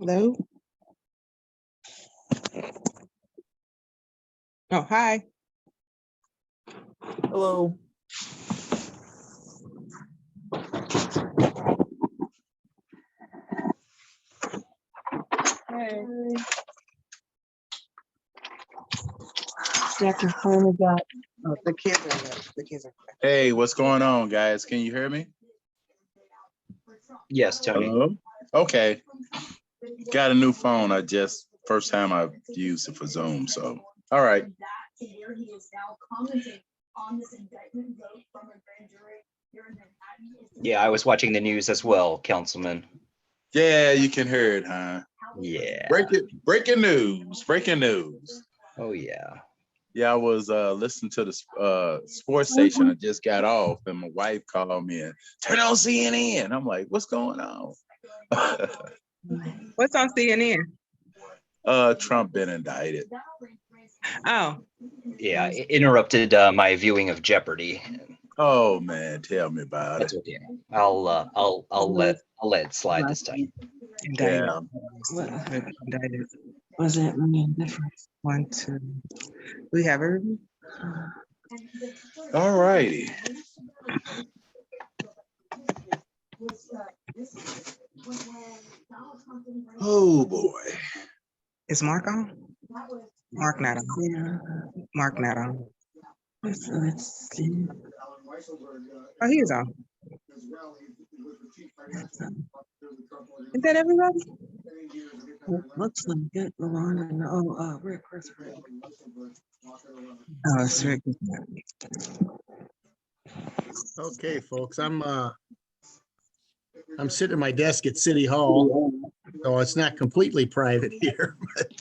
Hello? Oh, hi. Hello. Hey. Jack confirm about Oh, the kids are there. The kids are Hey, what's going on, guys? Can you hear me? Yes, Tony. Hello? Okay. Got a new phone. First time I've used it for Zoom. So, all right. Yeah, I was watching the news as well, Councilman. Yeah, you can hear it, huh? Yeah. Breaking news. Breaking news. Oh, yeah. Yeah, I was listening to the sports station. I just got off, and my wife called me and turn on CNN. I'm like, what's going on? What's on CNN? Trump been indicted. Oh, Yeah, it interrupted my viewing of Jeopardy. Oh man, tell me about it. That's okay. I'll let it slide this time. indicted. Yeah. What? Indicted. was it different? 1, 2. We have a review? All righty. Oh boy. Is Mark on? Mark not on. Yeah. Mark not on. Let's see. Oh, he is on. Is that everybody? Looks like it. Luana and Rick, Chris. Oh, it's Rick. Okay, folks, I'm sitting at my desk at City Hall, so it's not completely private here, but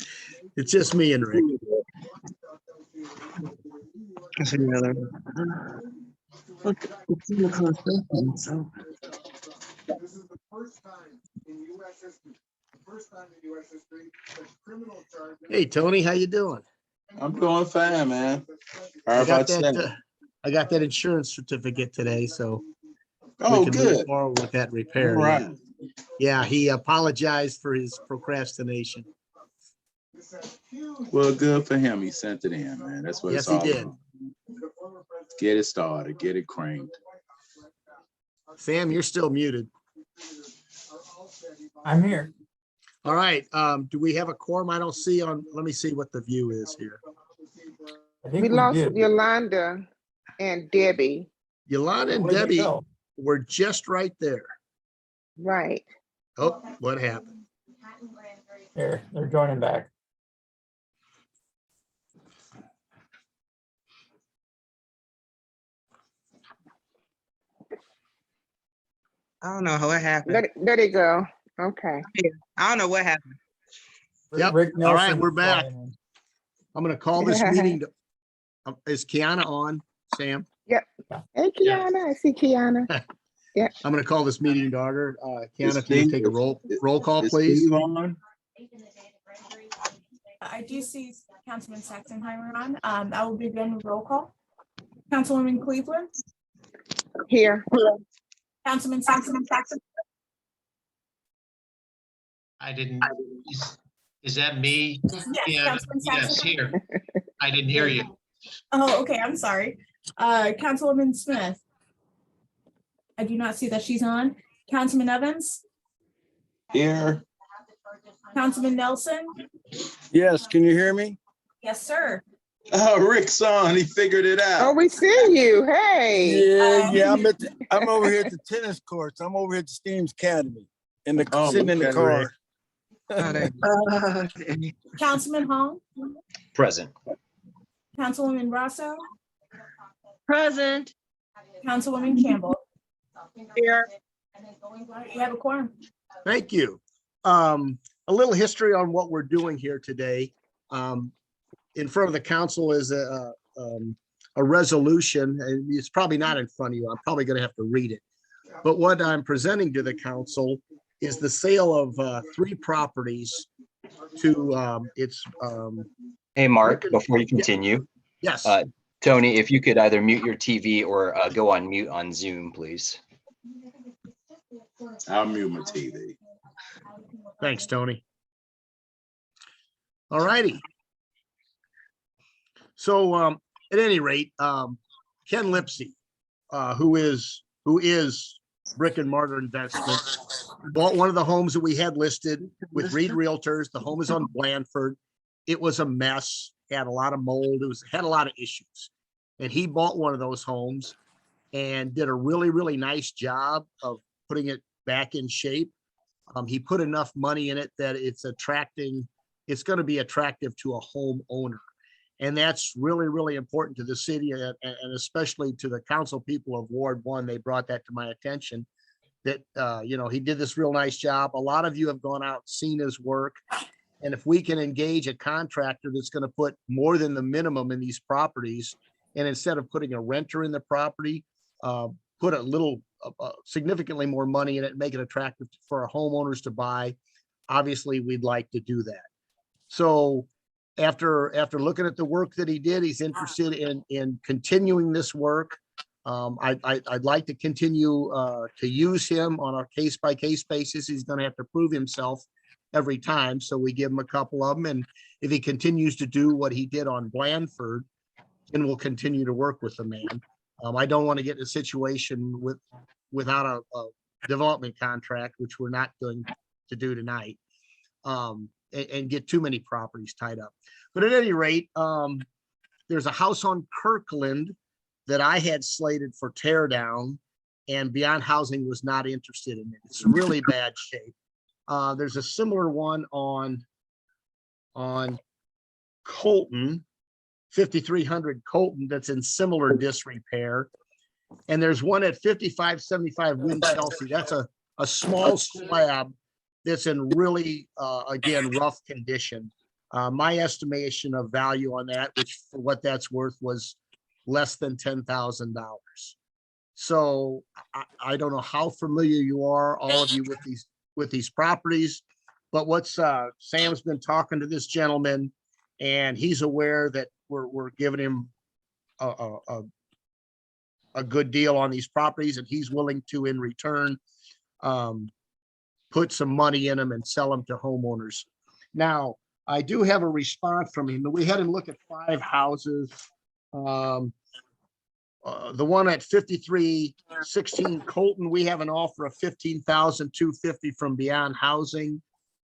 it's just me and Rick. It's another. Look, it's in the conversation, so. This is the first time in U.S. history, that criminal charges. Hey, Tony, how you doing? I'm doing fine, man. How I got about that. you? I got that insurance certificate today, so Oh, we can move good. forward with that All repair. right. Yeah, he apologized for his procrastination. Well, good for him. He sent it in, man. That's what Yes, it's he all did. about. Get it started. Get it cranked. Sam, you're still muted. I'm here. All right. Do we have a quorum? I don't see on. Let me see what the view is here. I think We we lost did. Yolanda and Debbie. Yolanda and Where'd they Debbie go? were just right there. Right. Oh, what happened? Here, they're joining back. I don't know what happened. There they go. Okay. I don't know what happened. Yep. Rick All right, Nelson we're is back. calling in. I'm going to call this meeting. Is Kiana on, Sam? Hey, Kiana. I see Kiana. I'm going to call this meeting to order. Is Kiana, can you Steve- take a roll call, Is please? Steve on? I do see Councilman Saxonheimer on. I will begin with roll call. Councilwoman Cleveland, Here. Councilman Saxon. I didn't, is that me? Yes, Yeah, Councilman yes, Saxon. here. I didn't hear you. Oh, okay, I'm sorry. Councilwoman Smith. I do not see that she's on. Councilman Evans, Here. Councilman Nelson. Yes, can you hear me? Yes, sir. Oh, Rick's on. He figured it Oh, out. we see you. Hey. Yeah, I'm over here at the tennis courts. I'm over here at the Steams Academy Oh, sitting in the okay, car. Oh, there- Councilman Hong, Present. Councilwoman Rosso, Present. Councilwoman Campbell. Here. You have a quorum. Thank you. A little history on what we're doing here today. In front of the council is a resolution, and it's probably not in front of you. I'm probably going to have to read it. But what I'm presenting to the council is the sale of 3 properties to Hey, Mark, before you continue, yes. Tony, if you could either mute your TV or go on mute on Zoom, please. I'll mute my TV. Thanks, Tony. All righty. So at any rate, Ken Lipsey, who is Brick and Mortar Investments, bought one of the homes that we had listed with Reed Realtors. The home is on Blandford. It was a mess, had a lot of mold, had a lot of issues. And he bought one of those homes and did a really, really nice job of putting it back in shape. He put enough money in it that it's going to be attractive to a homeowner. And that's really, really important to the city and especially to the council people of Ward 1. They brought that to my attention that, he did this real nice job. A lot of you have gone out and seen his work. And if we can engage a contractor that's going to put more than the minimum in these properties, and instead of putting a renter in the property, put a little significantly more money in it, make it attractive for our homeowners to buy, obviously we'd like to do that. So after looking at the work that he did, he's interested in continuing this work. I'd like to continue to use him on a case-by-case basis. He's going to have to prove himself every time, so we give him a couple of them. And if he continues to do what he did on Blandford, then we'll continue to work with the man. I don't want to get in a situation without a development contract, which we're not going to do tonight, and get too many properties tied up. But at any rate, there's a house on Kirkland that I had slated for tear down, and Beyond Housing was not interested in it. It's really bad shape. There's a similar one on Colton, 5300 Colton, that's in similar disrepair. And there's one at 5575 Wynn Chelsea. That's a small slab that's in really, again, rough condition. My estimation of value on that, which for what that's worth, was less than $10,000. So I don't know how familiar you are, all of you, with these properties, but Sam's been talking to this gentleman, and he's aware that we're giving him a good deal on these properties, and he's willing to, in return, put some money in them and sell them to homeowners. Now, I do have a response from him. We had him look at 5 houses. The one at 5316 Colton, we have an offer of $15,250 from Beyond Housing.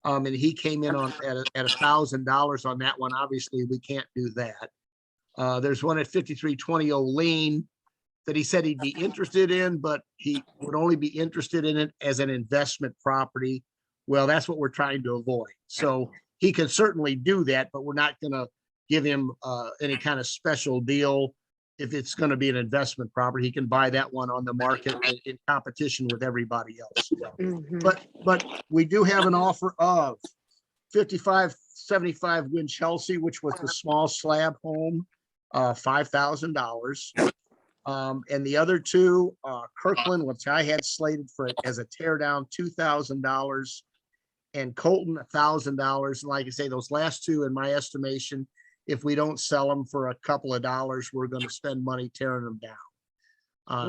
And he came in at $1,000 on that one. Obviously, we can't do that. There's one at 5320 Olean that he said he'd be interested in, but he would only be interested in it as an investment property. Well, that's what we're trying to avoid. So he can certainly do that, but we're not going to give him any kind of special deal. If it's going to be an investment property, he can buy that one on the market in competition with everybody else. But we do have an offer of 5575 Wynn Chelsea, which was the small slab home, $5,000. And the other two, Kirkland, which I had slated for it as a tear down, $2,000, and Colton, $1,000. Like I say, those last two, in my estimation, if we don't sell them for a couple of dollars, we're going to spend money tearing them down.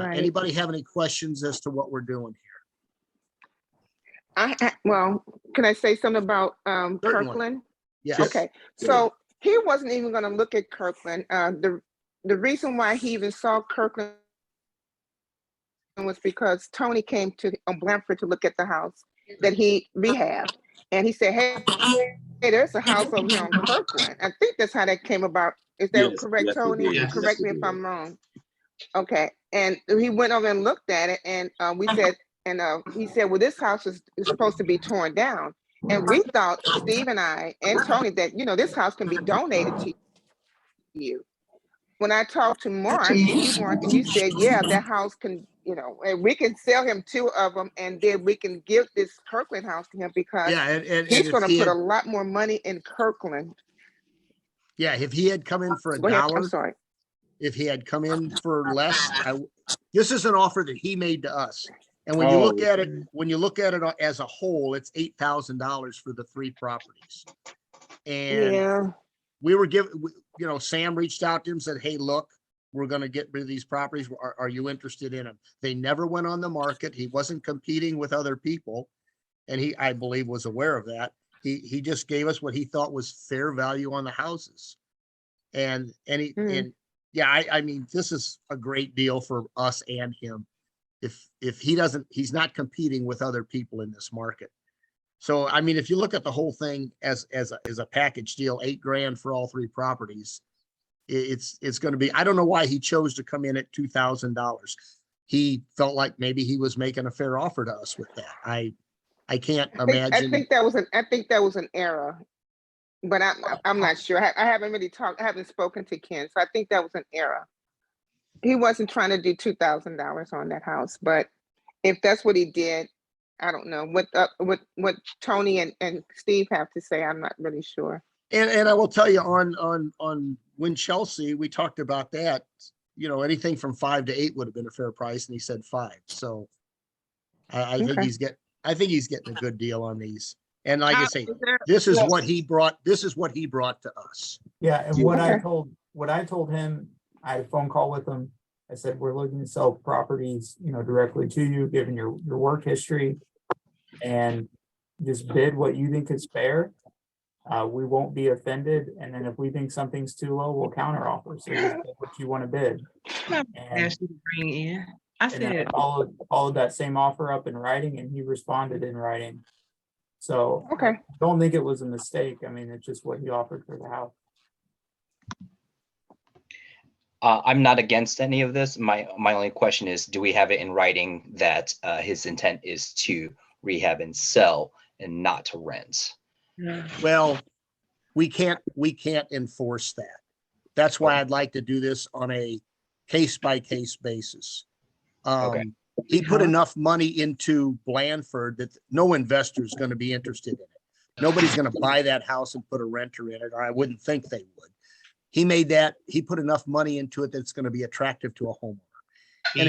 Right. Anybody have any questions as to what we're doing here? Well, can I say something about Kirkland? Yes. Okay, so he wasn't even going to look at Kirkland. The reason why he even saw Kirkland was because Tony came to Blandford to look at the house that he rehabbed, and he said, "Hey, there's a house over here on Kirkland." I think that's how that came about. Is that correct, yes, Tony? yes. Correct me if I'm wrong. Okay, and he went over and looked at it, and we said, and he said, "Well, this house is supposed to be torn down." And we thought, Steve and I and Tony, that this house can be donated to you. When I talked to Mark, you said, "Yeah, that house can, and we can sell him 2 of them, and then we can give this Kirkland house to him because he's going to put a lot more money in Kirkland." Yeah, if he had come in for Go ahead, $1, I'm sorry. if he had come in for less, this is an offer that he made to us. And when you look at it, as a whole, it's $8,000 for the 3 properties. And we were Sam reached out to him, said, "Hey, look, we're going to get rid of these properties. Are you interested in them?" They never went on the market. He wasn't competing with other people. And I believe, was aware of that. He just gave us what he thought was fair value on the houses. And yeah, I mean, this is a great deal for us and him. If he's not competing with other people in this market. So, I mean, if you look at the whole thing as a package deal, $8,000 for all three properties, it's going to be, I don't know why he chose to come in at $2,000. He felt like maybe he was making a fair offer to us with that. I can't imagine. I think that was an error, but I'm not sure. I haven't really talked. I haven't spoken to Ken, so I think that was an error. He wasn't trying to do $2,000 on that house, but if that's what he did, I don't know what Tony and Steve have to say. I'm not really sure. And I will tell you on Win Chelsea, we talked about that. You know, anything from 5 to 8 would have been a fair price, and he said 5. So I think Okay. he's getting a good deal on these. And like I say, Is there- this is Yes. what he brought. This is what he brought to us. Yeah, and Yeah. what I told him, I had a phone call with him. I said, we're looking to sell properties, you know, directly to you, given your work history. And just bid what you think is fair. We won't be offended. And then if we think something's too low, we'll counter offer. So just bid what you want to bid. And, Ask you to bring in. I and then I said, followed that same offer up in writing, and he responded in writing. So Okay. I don't think it was a mistake. I mean, it's just what he offered for the house. I'm not against any of this. My only question is, do we have it in writing that his intent is to rehab and sell and not to rent? Well, we can't enforce that. That's why I'd like to do this on a case-by-case basis. Okay. He put enough money into Blandford that no investor is going to be interested in it. Nobody's going to buy that house and put a renter in it, or I wouldn't think they would. He put enough money into it that's going to be attractive to a homeowner. And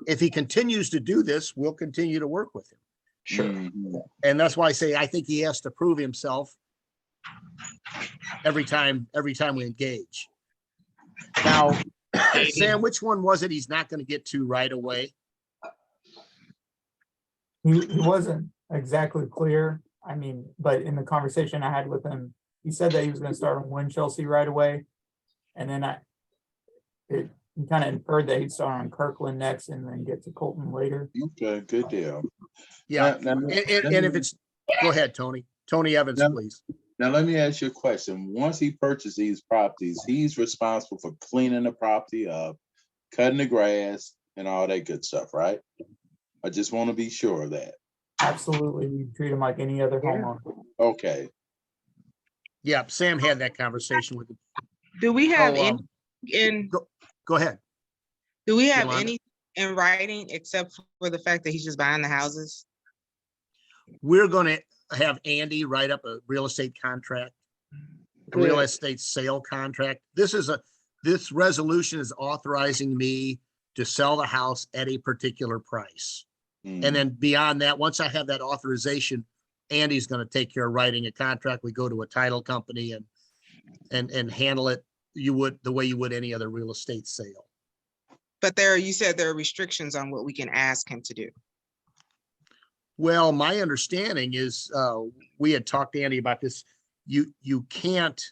if he continues to do this, we'll continue to work with him. Sure. Mhm. And that's why I say, I think he has to prove himself every time we engage. Now, Sam, which one was it he's not going to get to right away? He wasn't exactly clear. I mean, but in the conversation I had with him, he said that he was gonna start on Win Chelsea right away. And then he kind of inferred that he'd start on Kirkland next and then get to Colton later. Okay, good deal. Yeah, Now, and if it's, go ahead, Tony. Tony Evans, No. please. Now, let me ask you a question. Once he purchased these properties, he's responsible for cleaning the property up, cutting the grass, and all that good stuff, right? I just want to be sure of that. Absolutely, we treat him like any other homeowner. Okay. Yeah, Sam had that conversation with him. do we have Oh, any in, Go ahead. do we have Yolanda? any in writing except for the fact that he's just buying the houses? We're going to have Andy write up a real estate contract, a real Good. estate sale contract. This resolution is authorizing me to sell the house at a particular price. Mhm. And then beyond that, once I have that authorization, Andy's going to take care of writing a contract. We go to a title company and handle it the way you would any other real estate sale. But you said there are restrictions on what we can ask him to do. Well, my understanding is, we had talked to Andy about this. You can't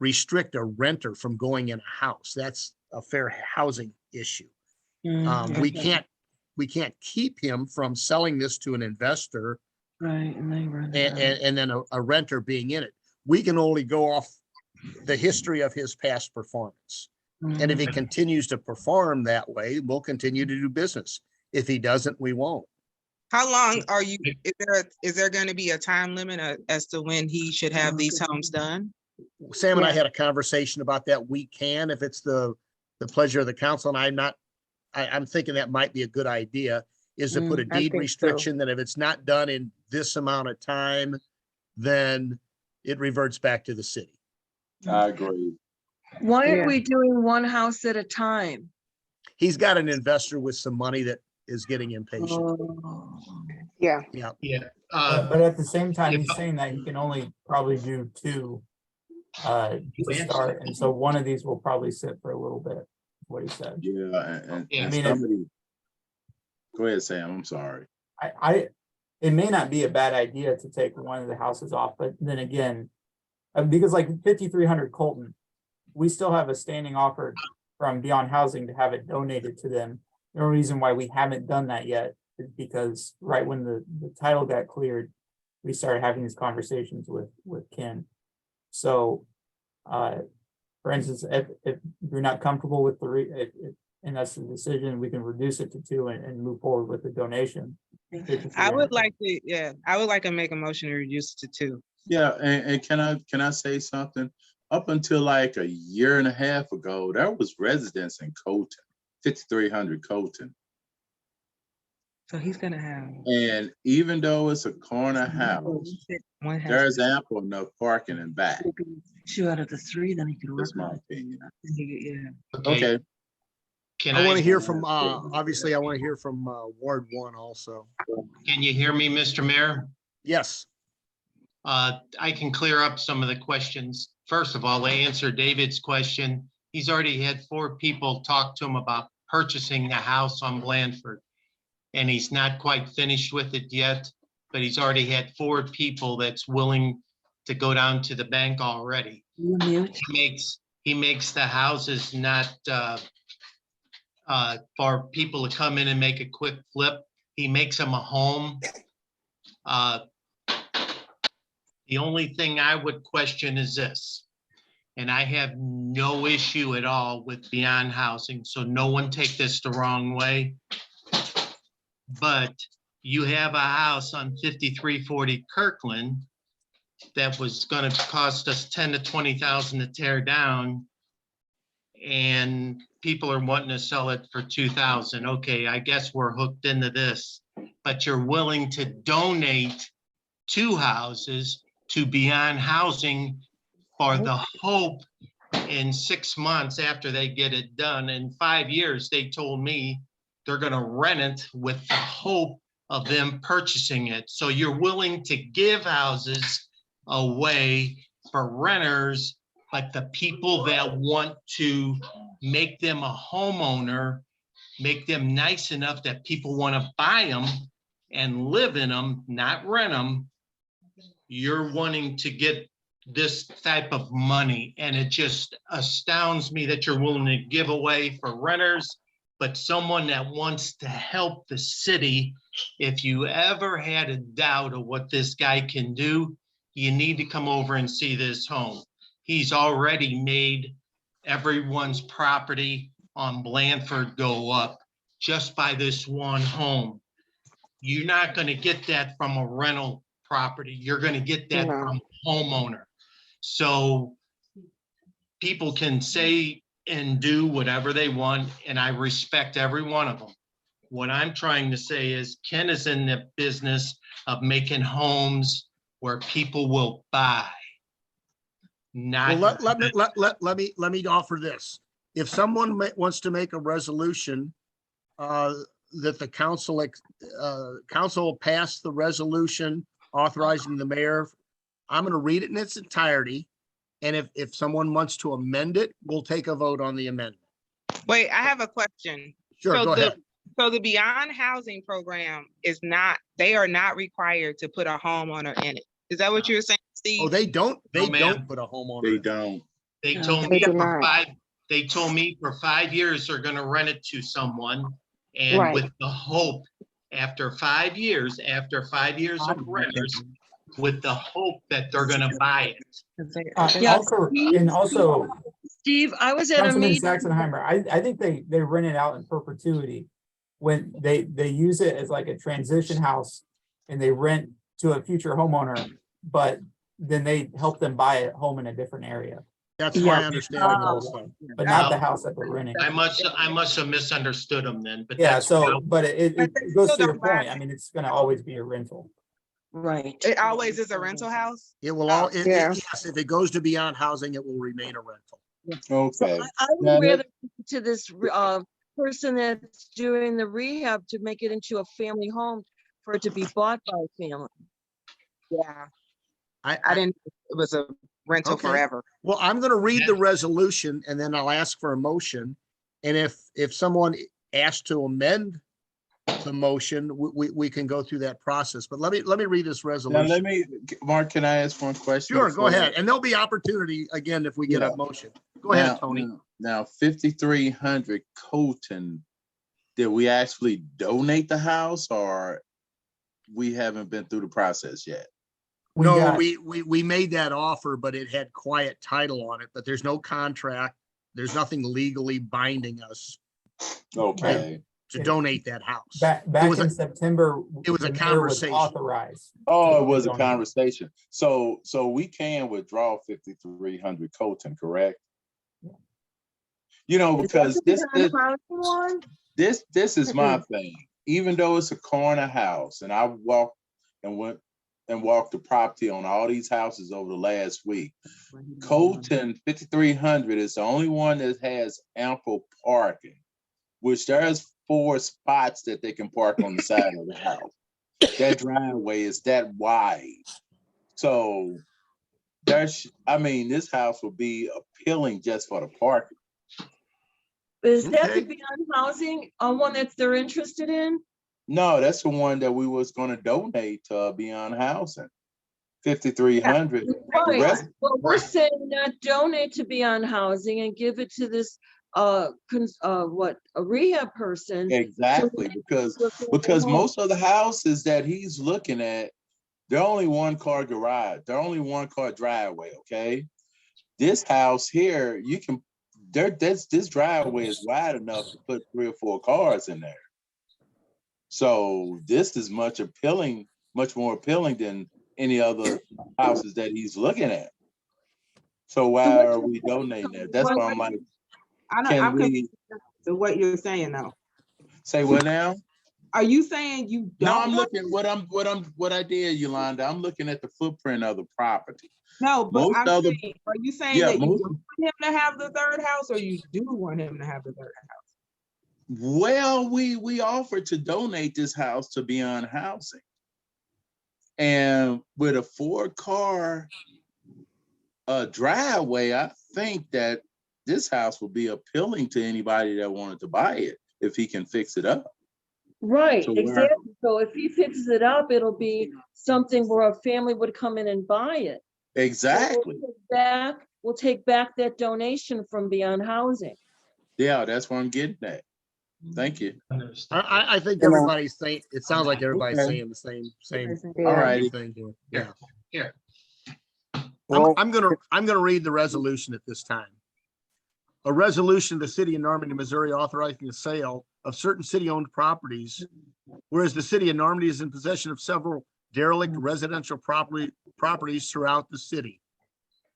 restrict a renter from going in a house. That's a fair housing issue. We can't keep him from selling this to an investor Right, and they run it out. and then a renter being in it. We can only go off the history of his past performance. And if he continues to perform that way, we'll continue to do business. If he doesn't, we won't. How long is there going to be a time limit as to when he should have these homes done? Sam and I Yeah. had a conversation about that. We can, if it's the pleasure of the council, and I'm thinking that might be a good idea, is to put a I deed think so. restriction that if it's not done in this amount of time, then it reverts back to the city. I agree. Why Yeah. are we doing one house at a time? He's got an investor with some money that is getting impatient. Oh, Yeah. Yeah. Yeah. But at the same time, if- he's saying that he can only probably do two to start. And so one of these will probably sit for a little bit, what he said. Yeah, Yeah. and I mean, somebody. Go ahead, Sam. I'm sorry. I it may not be a bad idea to take one of the houses off, but then again, because like 5300 Colton, we still have a standing offer from Beyond Housing to have it donated to them. The only reason why we haven't done that yet is because right when the title got cleared, we started having these conversations with Ken. So, for instance, if you're not comfortable with and that's the decision, we can reduce it to 2 and move forward with the donation. I would like to make a motion to reduce it to 2. Yeah, and can I say something? Up until like a year and a half ago, there was residents in Colton, 5300 Colton. So he's gonna have. And even though it's a corner house, there's ample enough parking in back. 2 out of the 3, then he could work That's my on it. opinion. Yeah. Okay, Can I want to hear from, obviously, I want to hear from Ward 1 also. Can you hear me, Mr. Mayor? Yes. I can clear up some of the questions. First of all, to answer David's question, he's already had 4 people talk to him about purchasing the house on Blandford. And he's not quite finished with it yet, but he's already had 4 people that's willing to go down to the bank already. He makes the houses not for people to come in and make a quick flip. He makes them a home. The only thing I would question is this, and I have no issue at all with Beyond Housing, so no one take this the wrong way. But you have a house on 5340 Kirkland that was gonna cost us 10 to 20,000 to tear down. And people are wanting to sell it for 2,000. Okay, I guess we're hooked into this, but you're willing to donate 2 houses to Beyond Housing for the hope in 6 months after they get it done. In 5 years, they told me they're gonna rent it with the hope of them purchasing it. So you're willing to give houses away for renters, but the people that want to make them a homeowner, make them nice enough that people want to buy them and live in them, not rent them, you're wanting to get this type of money. And it just astounds me that you're willing to give away for renters, but someone that wants to help the city. If you ever had a doubt of what this guy can do, you need to come over and see this home. He's already made everyone's property on Blandford go up just by this one home. You're not going to get that from a rental property. You're going to get that from a homeowner. So people can say and do whatever they want, and I respect every one of them. What I'm trying to say is Ken is in the business of making homes where people will buy. Not Let me offer this. If someone wants to make a resolution that the council pass the resolution authorizing the mayor, I'm going to read it in its entirety. And if someone wants to amend it, we'll take a vote on the amendment. Wait, I have a question. Sure, So go ahead. So the Beyond Housing program is not, they are not required to put a homeowner in it. Is that what you're saying, Steve? Oh, they don't No, ma'am. put a homeowner. they in. don't. They No, told they me do for not. they told me for 5 years they're gonna rent it to someone. And Right. with the hope, after 5 years of renters, with the hope that they're gonna buy it. And Yeah, also, and also, Steve, I was at a Councilman meeting. Saxonheimer, I think they rent it out in perpetuity. When they use it as like a transition house and they rent to a future homeowner, but then they help them buy a home in a different area, That's my understanding also. but not the house that they're renting. I must have misunderstood them then, but Yeah, that's. so, but it But they goes still to your don't buy point. I mean, it's gonna always be a rental. Right. It always is a rental house? It will all, Yeah. yes, if it goes to Beyond Housing, it will remain a rental. Okay. I Now would that- rather to this person that's doing the rehab to make it into a family home for it to be bought by a family. Yeah, I I didn't, it was a rental Okay. forever. Well, I'm going to read the resolution and then I'll ask for a motion. And if someone asks to amend the motion, we can go through that process, but let me read this Now, resolution. Mark, can I ask one question? Sure, go before- ahead. And there'll be opportunity again if we get Yeah. a motion. Go ahead, Now- Tony. Now, 5300 Colton, did we actually donate the house or we haven't been through the process yet? No, got- we made that offer, but it had quiet title on it, but there's no contract. There's nothing legally binding us Okay. to donate that house. Back was in a- September. it was a the mayor conversation. Authorized. Oh, to it was a donate. conversation. So we can withdraw 5300 Colton, correct? You know, Is that because the this, housing one? this is my thing. Even though it's a corner house, and I walked the property on all these houses over the last week. Colton 5300 is the only one that has ample parking, which there's 4 spots that they can park on the side of the house. That driveway is that wide. So this house will be appealing just for the parking. Is that Okay. the Beyond Housing, one that they're interested in? No, that's the one that we was gonna donate to Beyond Housing. 5300. Right, rest- well, we're saying not donate to Beyond Housing and give it to this, a rehab person. Exactly, because most of the houses that he's looking at, they're only 1-car garage, they're only 1-car driveway, okay? This house here, this driveway is wide enough to put 3 or 4 cars in there. So this is much more appealing than any other houses that he's looking at. So why are we donating that? That's why I'm like, I'm can we confused to what you're saying though. say what now? Are you saying you don't? No, I'm want- looking, what I did, Yolanda, I'm looking at the footprint of the property. No, but most I'm other- saying, are you saying Yeah, that you most- don't want him to have the third house, or you do want him to have the third house? Well, we offered to donate this house to Beyond Housing. And with a 4-car driveway, I think that this house will be appealing to anybody that wanted to buy it if he can fix it up. Right, So where- exactly. So if he fixes it up, it'll be something where a family would come in and buy it. So Exactly. We'll take back that donation from Beyond Housing. Yeah, that's what I'm getting at. Thank you. I think You know- everybody's saying, it sounds like everybody's Okay. saying the same All righty. thing here. Yeah. Here. Well, I'm gonna read the resolution at this time. A resolution of the city of Normandy, Missouri authorizing the sale of certain city-owned properties. Whereas the city of Normandy is in possession of several derelict residential properties throughout the city.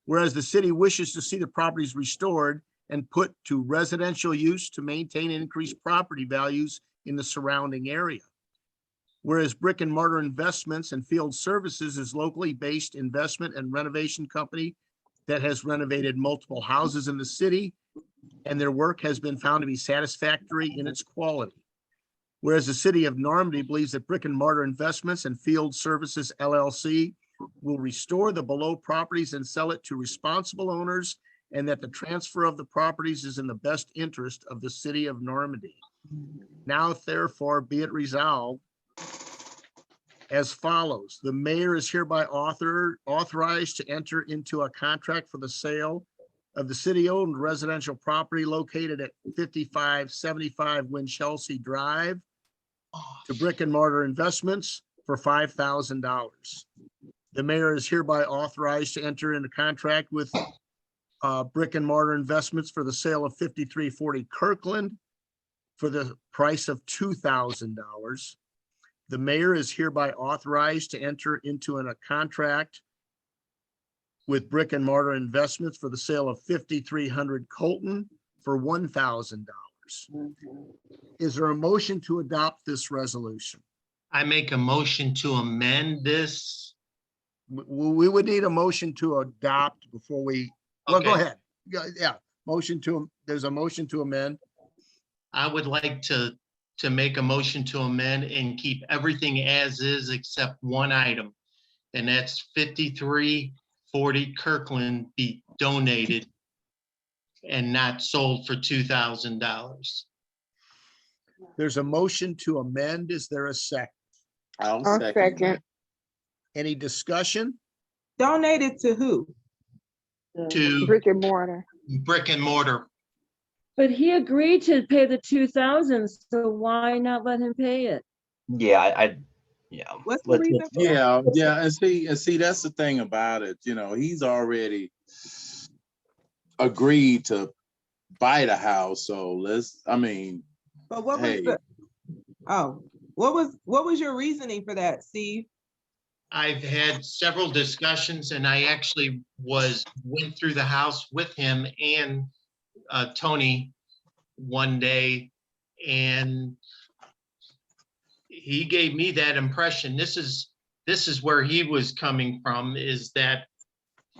Whereas the city wishes to see the properties restored and put to residential use to maintain and increase property values in the surrounding area. Whereas Brick and Mortar Investments and Field Services is locally based investment and renovation company that has renovated multiple houses in the city, and their work has been found to be satisfactory in its quality. Whereas the city of Normandy believes that Brick and Mortar Investments and Field Services LLC will restore the below properties and sell it to responsible owners, and that the transfer of the properties is in the best interest of the city of Normandy. Now therefore be it resolved as follows. The mayor is hereby authorized to enter into a contract for the sale of the city-owned residential property located at 5575 Winchelsea Drive to Brick and Mortar Investments for $5,000. The mayor is hereby authorized to enter into contract with Brick and Mortar Investments for the sale of 5340 Kirkland for the price of $2,000. The mayor is hereby authorized to enter into a contract with Brick and Mortar Investments for the sale of 5300 Colton for $1,000. Is there a motion to adopt this resolution? I make a motion to amend this. We would need a motion to adopt before we, well, go Okay. ahead. Yeah, there's a motion to amend. I would like to make a motion to amend and keep everything as is except one item. And that's 5340 Kirkland be donated and not sold for $2,000. There's a motion to amend. Is there a second? I'll I'll second. second. Any discussion? Donated to who? To Brick and mortar. brick and mortar. But he agreed to pay the 2,000, so why not let him pay it? Yeah, yeah. What's the let's- reason? let's- Yeah, and see, that's the thing about it, you know, he's already agreed to buy the house, so But what was Hey. the, oh, what was your reasoning for that, Steve? I've had several discussions and I actually went through the house with him and Tony one day, and he gave me that impression. This is where he was coming from, is that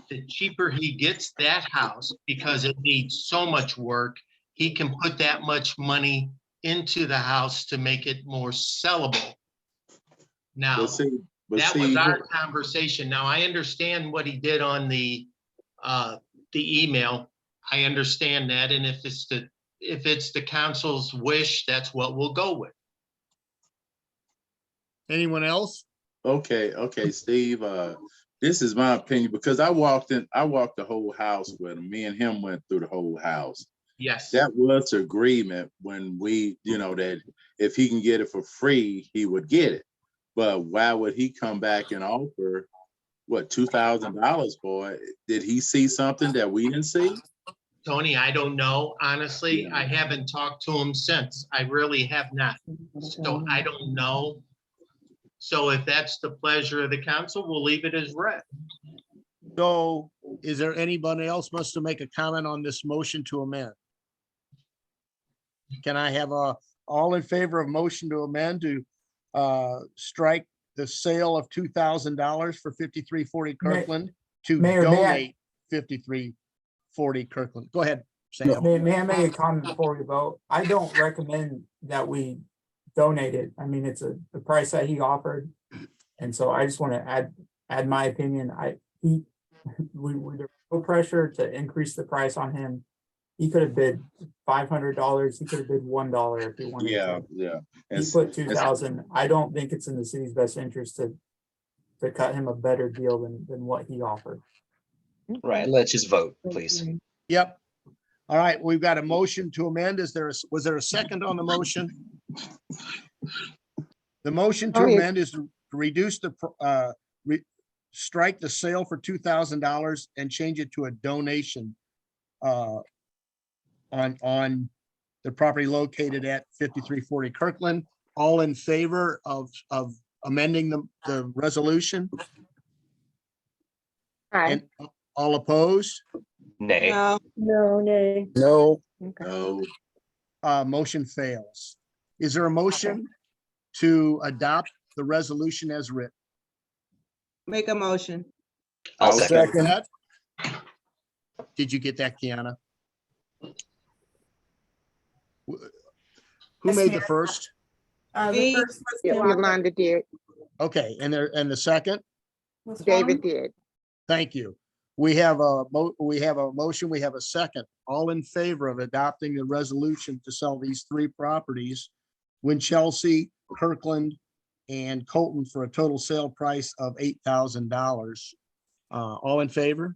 the cheaper he gets that house, because it needs so much work, he can put that much money into the house to make it more sellable. Now, that was our conversation. Now, I understand what he did on the email. I understand that, and if it's the council's wish, that's what we'll go with. Anyone else? Okay, Steve, this is my opinion, because I walked the whole house with him. Me and him went through the whole house. Yes. That was agreement when we, that if he can get it for free, he would get it. But why would he come back and offer, what, $2,000 for it? Did he see something that we didn't see? Tony, I don't know. Honestly, Yeah. I haven't talked to him since. I really have not. So I don't know. So if that's the pleasure of the council, we'll leave it as read. So is there anybody else wants to make a comment on this motion to amend? Can I have all in favor of motion to amend to strike the sale of $2,000 for 5340 Kirkland to Mayor, may I- donate 5340 Kirkland? Go ahead, Sam. May I make a comment before we vote? I don't recommend that we donate it. I mean, it's the price that he offered. And so I just want to add my opinion. There's no pressure to increase the price on him. He could have bid $500. He could have bid $1 if he wanted to. Yeah. He put 2,000. I don't think it's in the city's best interest to cut him a better deal than what he offered. Right, let's just vote, please. Yep. All right, we've got a motion to amend. Was there a second on the motion? The motion to Oh, yes. amend is to reduce strike the sale for $2,000 and change it to a donation on the property located at 5340 Kirkland. All in favor of amending the resolution? Aye. And all opposed? Nay. No, No, nay. No, Okay. No, Motion fails. Is there a motion to adopt the resolution as written? make a motion. I'll I'll second. That? Did you get that, Kiana? Who Yes, made the Mayor. first? The Me. first was Yeah, Yolanda did. Okay, and the second? was David Juan. did. Thank you. We have a motion, we have a second. All in favor of adopting the resolution to sell these three properties, Winchelsea, Kirkland, and Colton, for a total sale price of $8,000. All in favor?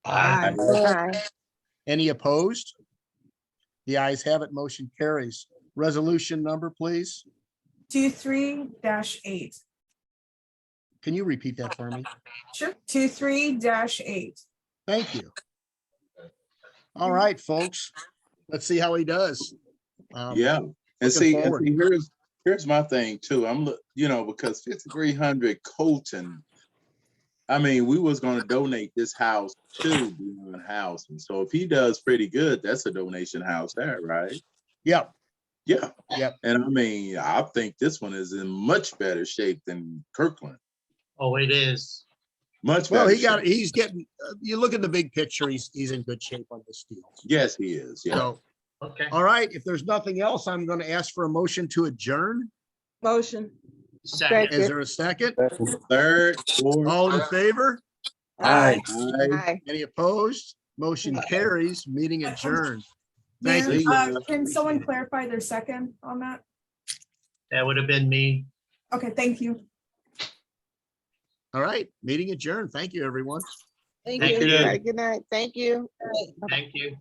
Aye. Aye. Any opposed? The ayes have it. Motion carries. Resolution number, please. 23-8. Can you repeat that for me? Sure. 23-8. Thank you. All right, folks. Let's see how he does. yeah. And looking see, forward. here's my thing too. Because 5300 Colton, I mean, we was gonna donate this house to Beyond Housing. So if he does pretty good, that's a donation house there, right? Yep. Yeah. Yep. And I mean, I think this one is in much better shape than Kirkland. Oh, it is. Much Well, better. he's getting, you look at the big picture, he's in good shape on this deal. Yes, he is. Yeah. So, Okay. all right, if there's nothing else, I'm going to ask for a motion to adjourn. Motion. Second. Is there a second? Third, fourth. All in favor? aye. Aye. Aye. Any opposed? Motion carries, meeting adjourned. Thank Mayor, you. you. Can someone clarify their second on that? That would have been me. Okay, thank you. All right, meeting adjourned. Thank you, everyone. Thank Thank you. you. All right, good night. Thank you. Thank you.